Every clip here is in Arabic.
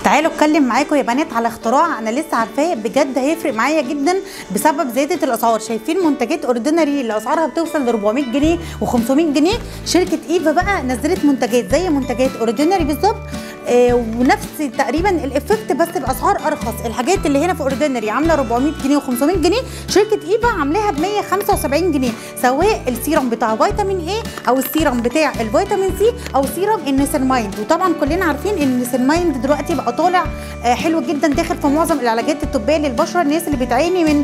تعالوا اتكلم معاكم يا بنات على اختراع انا لسه عارفاه بجد هيفرق معايا جدا بسبب زياده الاسعار. شايفين منتجات اوردينري اللي اسعارها بتوصل ل 400 جنيه و500 جنيه؟ شركه ايفا بقى نزلت منتجات زي منتجات اوردينري بالظبط، ونفس تقريبا الافكت بس باسعار ارخص. الحاجات اللي هنا في اوردينري عامله 400 جنيه و500 جنيه، شركه ايفا عاملاها ب 175 جنيه، سواء السيرم بتاع فيتامين اي او السيرم بتاع الفيتامين سي او سيرم النيسينمايد. وطبعا كلنا عارفين ان النيسينمايد دلوقتي بقى طالع حلو جدا، داخل في معظم العلاجات الطبيه للبشره، الناس اللي بتعاني من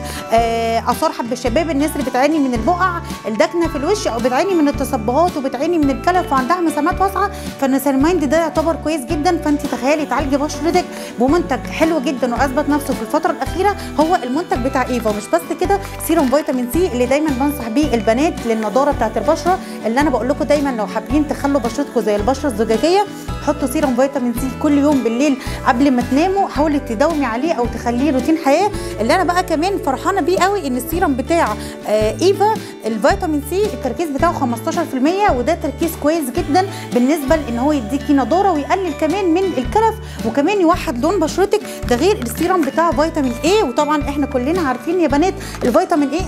اثار حب الشباب، الناس اللي بتعاني من البقع الداكنه في الوش او بتعاني من التصبغات وبتعاني من الكلف وعندها مسامات واسعه، فالنيسينمايد ده يعتبر كويس جدا. فانت تخيلي تعالجي بشرتك بمنتج حلو جدا واثبت نفسه في الفتره الاخيره، هو المنتج بتاع ايفا. مش بس كده، سيروم فيتامين سي اللي دايما بنصح بيه البنات للنضاره بتاعت البشره، اللي انا بقول لكم دايما لو حابين تخلوا بشرتكم زي البشره الزجاجيه حطوا سيروم فيتامين سي كل يوم بالليل قبل ما تناموا، حاولي تداومي عليه او تخليه روتين حياه. اللي انا بقى كمان فرحانه بيه قوي ان السيروم بتاع ايفا الفيتامين سي التركيز بتاعه 15%، وده تركيز كويس جدا بالنسبه لان هو يديكي نضاره ويقلل كمان من الكلف وكمان يوحد لون بشرتك. ده غير السيروم بتاع فيتامين اي، وطبعا احنا كلنا عارفين يا بنات الفيتامين اي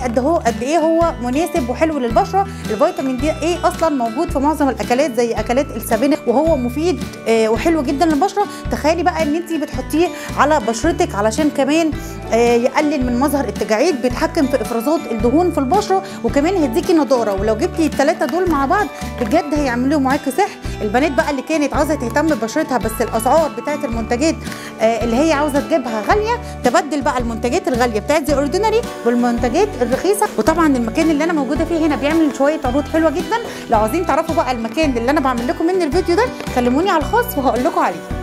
قد ايه هو مناسب وحلو للبشره. الفيتامين دي اي اصلا موجود في معظم الاكلات زي اكلات السبانخ، وهو مفيد وحلو جدا للبشره. تخيلي بقى ان انت بتحطيه على بشرتك علشان كمان يقلل من مظهر التجاعيد، بيتحكم في افرازات الدهون في البشره وكمان هيديكي نضاره. ولو جبتي الثلاثه دول مع بعض بجد هيعملوا معاكي سحر. البنات بقى اللي كانت عاوزه تهتم ببشرتها بس الاسعار بتاعت المنتجات اللي هي عاوزه تجيبها غاليه، تبدل بقى المنتجات الغاليه بتاعت زي اوردينري بالمنتجات الرخيصه. وطبعا المكان اللي انا موجوده فيه هنا بيعمل شويه عروض حلوه جدا. لو عايزين تعرفوا بقى المكان اللي انا بعمل لكم منه الفيديو ده كلموني على الخاص وهقول لكم عليه.